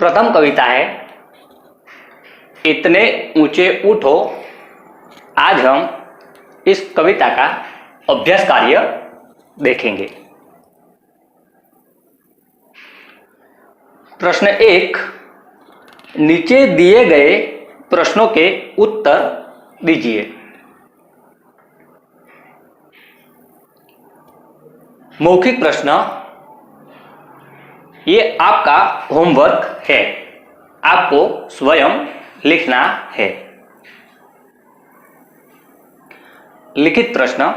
प्रथम कविता है इतने ऊंचे उठो। आज हम इस कविता का अभ्यास कार्य देखेंगे। प्रश्न 1, नीचे दिए गए प्रश्नों के उत्तर दीजिए। मौखिक प्रश्न, ये आपका होमवर्क है, आपको स्वयं लिखना है। लिखित प्रश्न,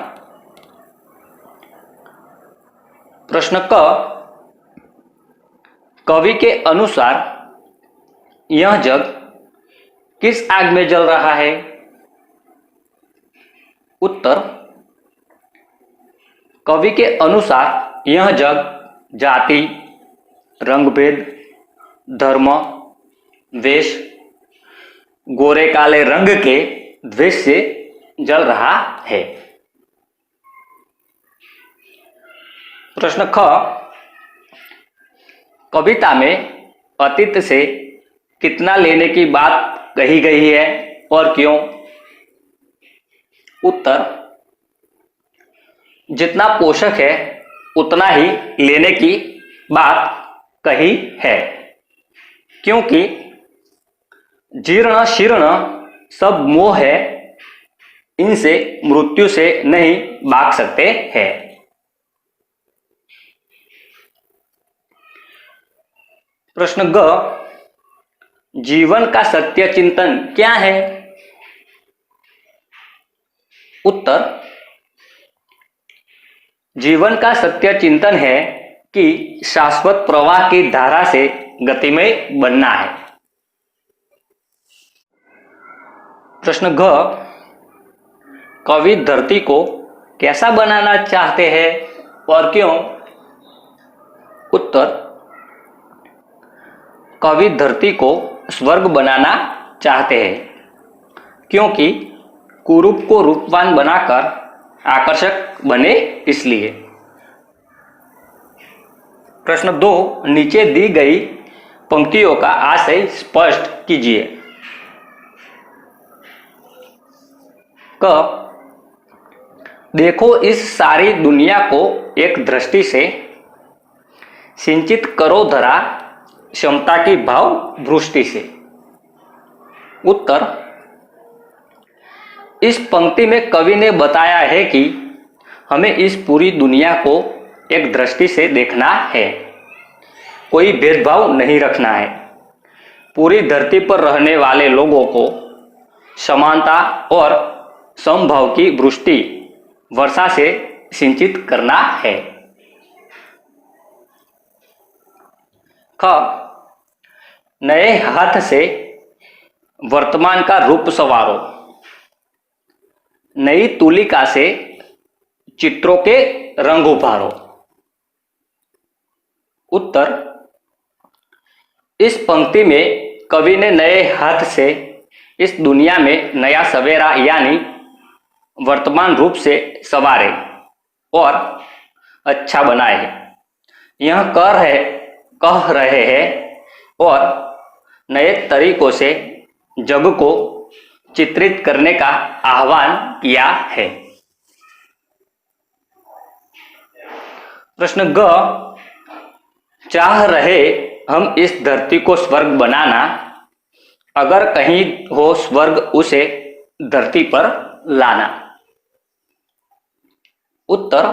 प्रश्न क, कवि के अनुसार यह जग किस आग में जल रहा है? उत्तर, कवि के अनुसार यह जग जाति, रंगभेद, धर्म, वेश, गोरे काले रंग के द्वेष से जल रहा है। प्रश्न ख, कविता में अतीत से कितना लेने की बात कही गई है और क्यों? उत्तर, जितना पोषक है उतना ही लेने की बात कही है, क्योंकि जीर्ण शीर्ण सब मोह है, इनसे मृत्यु से नहीं भाग सकते हैं। प्रश्न ग, जीवन का सत्य चिंतन क्या है? उत्तर, जीवन का सत्य चिंतन है कि शाश्वत प्रवाह की धारा से गतिमय बनना है। प्रश्न घ, कवि धरती को कैसा बनाना चाहते हैं और क्यों? उत्तर, कवि धरती को स्वर्ग बनाना चाहते हैं, क्योंकि कुरूप को रूपवान बनाकर आकर्षक बने इसलिए। प्रश्न 2, नीचे दी गई पंक्तियों का आशय स्पष्ट कीजिए। क, देखो इस सारी दुनिया को एक दृष्टि से सिंचित करो धरा क्षमता की भाव वृष्टि से। उत्तर, इस पंक्ति में कवि ने बताया है कि हमें इस पूरी दुनिया को एक दृष्टि से देखना है, कोई भेदभाव नहीं रखना है। पूरी धरती पर रहने वाले लोगों को समानता और समभाव की वृष्टि वर्षा से सिंचित करना है। ख, नए हाथ से वर्तमान का रूप संवारो, नई तुलिका से चित्रों के रंग उभारो। उत्तर, इस पंक्ति में कवि ने नए हाथ से इस दुनिया में नया सवेरा यानी वर्तमान रूप से संवारे और अच्छा बनाए। यह कह रहे हैं और नए तरीकों से जग को चित्रित करने का आह्वान किया है। प्रश्न ग, चाह रहे हम इस धरती को स्वर्ग बनाना, अगर कहीं हो स्वर्ग उसे धरती पर लाना। उत्तर,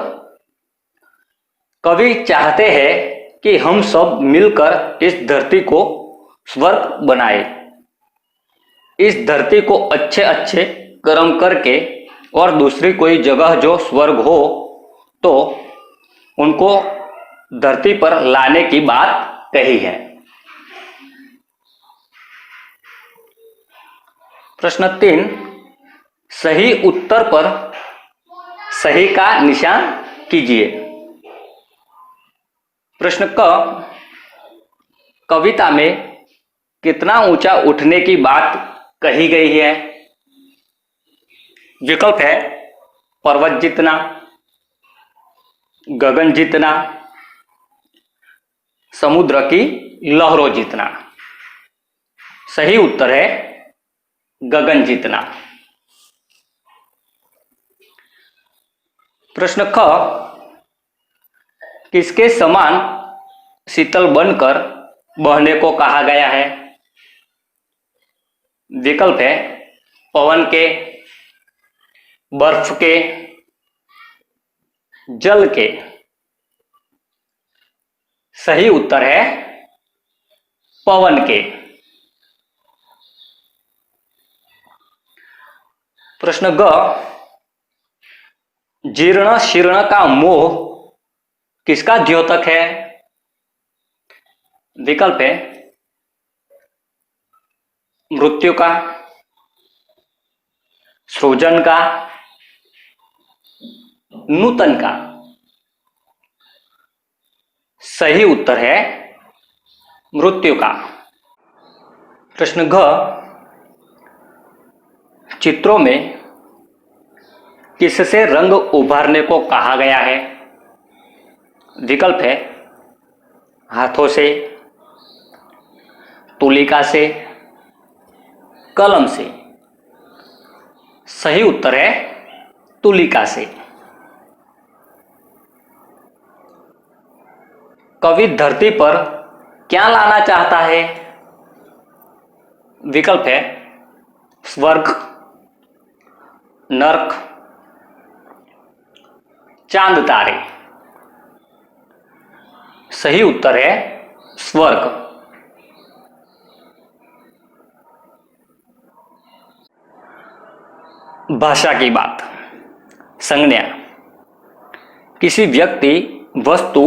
कवि चाहते हैं कि हम सब मिलकर इस धरती को स्वर्ग बनाए। इस धरती को अच्छे अच्छे कर्म करके और दूसरी कोई जगह जो स्वर्ग हो तो उनको धरती पर लाने की बात कही है। प्रश्न 3, सही उत्तर पर सही का निशान कीजिए। प्रश्न क, कविता में कितना ऊंचा उठने की बात कही गई है? विकल्प है पर्वत जितना, गगन जितना, समुद्र की लहरों जितना। सही उत्तर है गगन जितना। प्रश्न ख, किसके समान शीतल बनकर बहने को कहा गया है? विकल्प है पवन के, बर्फ के, जल के। सही उत्तर है पवन के। प्रश्न ग, जीर्ण शीर्ण का मोह किसका द्योतक है? विकल्प है मृत्यु का, सृजन का, नूतन का। सही उत्तर है मृत्यु का। प्रश्न घ, चित्रों में किससे रंग उभारने को कहा गया है? विकल्प है हाथों से, तुलिका से, कलम से। सही उत्तर है तुलिका से। कवि धरती पर क्या लाना चाहता है? विकल्प है स्वर्ग, नर्क, चांद तारे। सही उत्तर है स्वर्ग। भाषा की बात। संज्ञा किसी व्यक्ति, वस्तु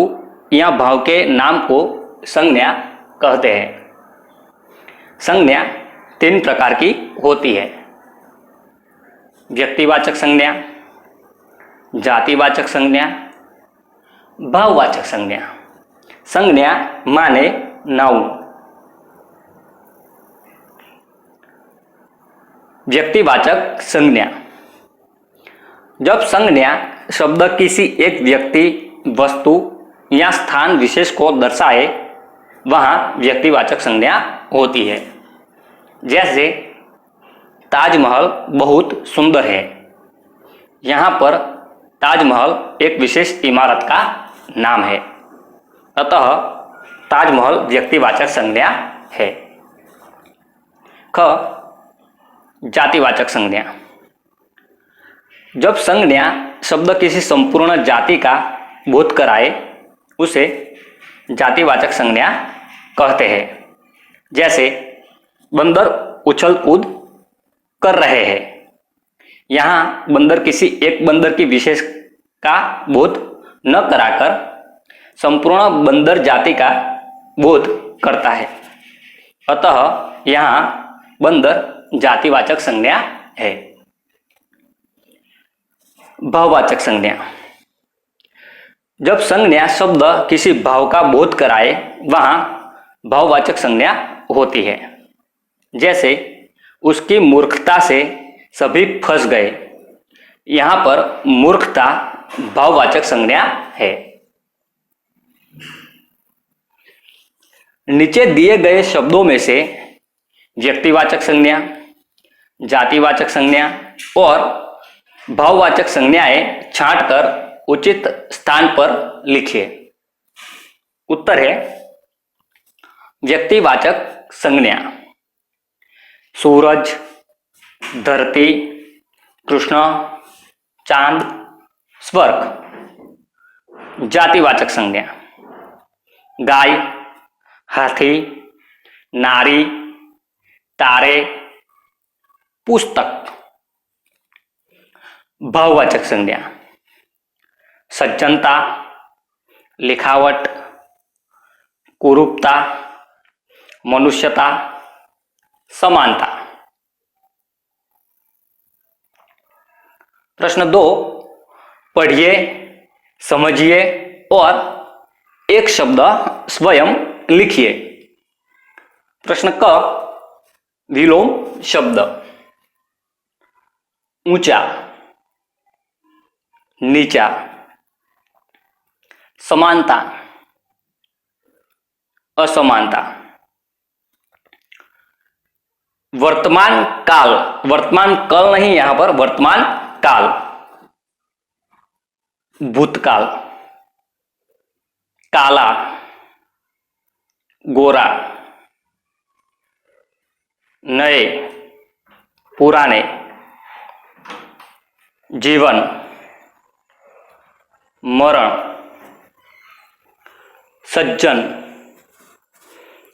या भाव के नाम को संज्ञा कहते हैं। संज्ञा 3 प्रकार की होती है: व्यक्तिवाचक संज्ञा, जातिवाचक संज्ञा, भाववाचक संज्ञा। संज्ञा माने नाउन। व्यक्तिवाचक संज्ञा, जब संज्ञा शब्द किसी एक व्यक्ति, वस्तु या स्थान विशेष को दर्शाए वहां व्यक्तिवाचक संज्ञा होती है। जैसे ताजमहल बहुत सुंदर है। यहाँ पर ताजमहल एक विशेष इमारत का नाम है, अतः ताजमहल व्यक्तिवाचक संज्ञा है। ख, जातिवाचक संज्ञा, जब संज्ञा शब्द किसी संपूर्ण जाति का बोध कराए उसे जातिवाचक संज्ञा कहते हैं। जैसे बंदर उछल कूद कर रहे हैं। यहाँ बंदर किसी एक बंदर की विशेष का बोध न कराकर संपूर्ण बंदर जाति का बोध करता है, अतः यहाँ बंदर जातिवाचक संज्ञा है। भाववाचक संज्ञा, जब संज्ञा शब्द किसी भाव का बोध कराए वहां भाववाचक संज्ञा होती है। जैसे उसकी मूर्खता से सभी फंस गए। यहाँ पर मूर्खता भाववाचक संज्ञा है। नीचे दिए गए शब्दों में से व्यक्तिवाचक संज्ञा, जातिवाचक संज्ञा और भाववाचक संज्ञाएं छांटकर उचित स्थान पर लिखिए। उत्तर है व्यक्तिवाचक संज्ञा सूरज, धरती, कृष्ण, चांद, स्वर्ग। जातिवाचक संज्ञा गाय, हाथी, नारी, तारे, पुस्तक। भाववाचक संज्ञा सज्जनता, लिखावट, कुरूपता, मनुष्यता, समानता। प्रश्न 2, पढ़िए, समझिए और एक शब्द स्वयं लिखिए। प्रश्न क, विलोम शब्द। ऊंचा, नीचा, समानता, असमानता। वर्तमान काल, वर्तमान काल नहीं, यहां पर वर्तमान काल। भूतकाल, काला, गोरा, नए, पुराने, जीवन, मरण, सज्जन,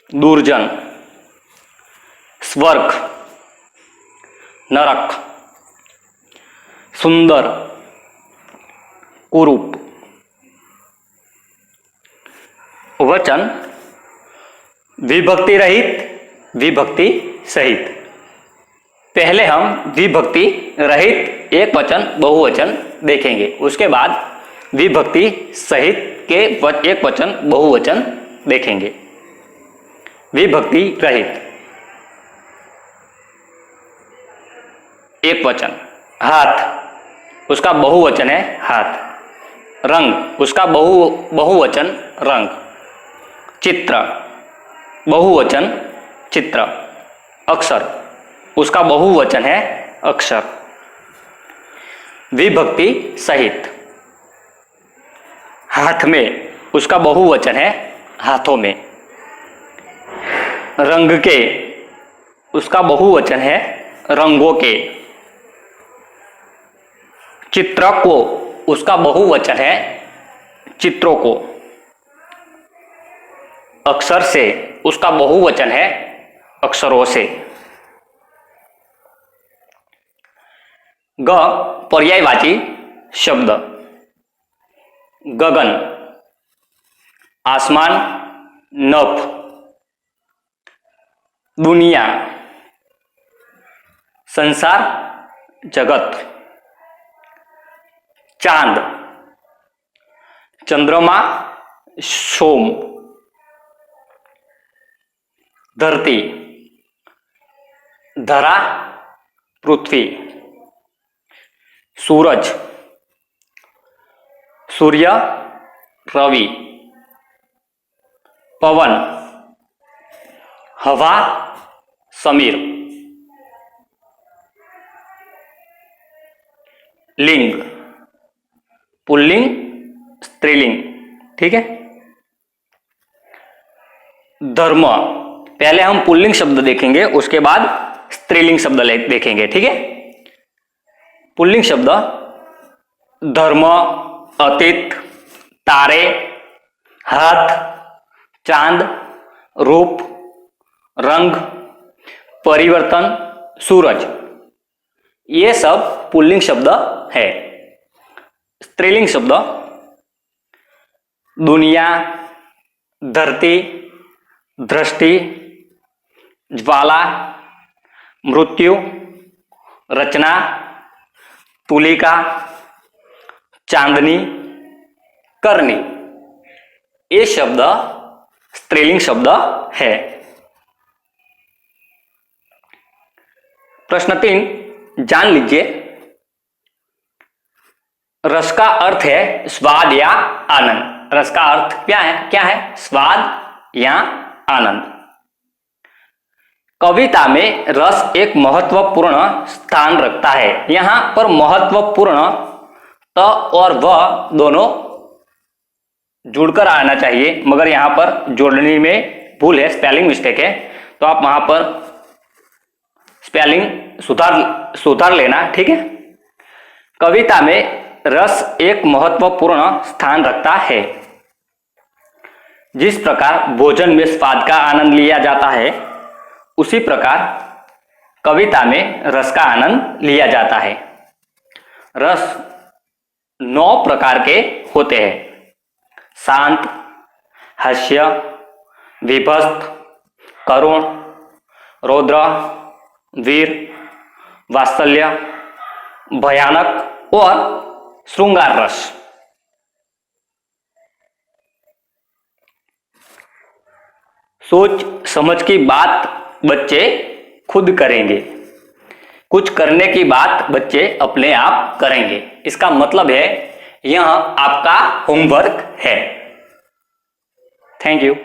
दुर्जन, स्वर्ग, नरक, सुंदर, कुरूप। वचन विभक्ति रहित, विभक्ति सहित। पहले हम विभक्ति रहित एक वचन बहुवचन देखेंगे, उसके बाद विभक्ति सहित के एक वचन बहुवचन देखेंगे। विभक्ति रहित एक वचन, हाथ, उसका बहुवचन है हाथ। रंग, उसका बहुवचन रंग। चित्र, बहुवचन चित्र। अक्षर, उसका बहुवचन है अक्षर। विभक्ति सहित, हाथ में, उसका बहुवचन है हाथों में। रंग के, उसका बहुवचन है रंगों के। चित्र को, उसका बहुवचन है चित्रों को। अक्षर से, उसका बहुवचन है अक्षरों से। ग पर्यायवाची शब्द। गगन, आसमान, नभ। दुनिया, संसार, जगत। चांद, चंद्रमा, सोम। धरती, धरा, पृथ्वी। सूरज, सूर्य, रवि। पवन, हवा, समीर। लिंग, पुल्लिंग, स्त्रीलिंग। ठीक है। धर्म, पहले हम पुल्लिंग शब्द देखेंगे, उसके बाद स्त्रीलिंग शब्द देखेंगे। ठीक है। पुल्लिंग शब्द धर्म, अतीत, तारे, हाथ, चांद, रूप, रंग, परिवर्तन, सूरज, ये सब पुल्लिंग शब्द है। स्त्रीलिंग शब्द दुनिया, धरती, दृष्टि, ज्वाला, मृत्यु, रचना, तुलिका, चांदनी, करनी, ये शब्द स्त्रीलिंग शब्द है। प्रश्न 3 जान लीजिए। रस का अर्थ है स्वाद या आनंद। रस का अर्थ क्या है? क्या है? स्वाद या आनंद। कविता में रस एक महत्वपूर्ण स्थान रखता है। यहां पर महत्वपूर्ण त और व दोनों जुड़कर आना चाहिए, मगर यहां पर जोड़ने में भूल है, स्पेलिंग मिस्टेक है, तो आप वहां पर स्पेलिंग सुधार लेना। ठीक है। कविता में रस एक महत्वपूर्ण स्थान रखता है। जिस प्रकार भोजन में स्वाद का आनंद लिया जाता है, उसी प्रकार कविता में रस का आनंद लिया जाता है। रस 9 प्रकार के होते हैं: शांत, हास्य, विभत्स, करुण, रौद्र, वीर, वात्सल्य, भयानक और श्रृंगार रस। सोच समझ की बात बच्चे खुद करेंगे, कुछ करने की बात बच्चे अपने आप करेंगे। इसका मतलब है यह आपका होमवर्क है। Thank you.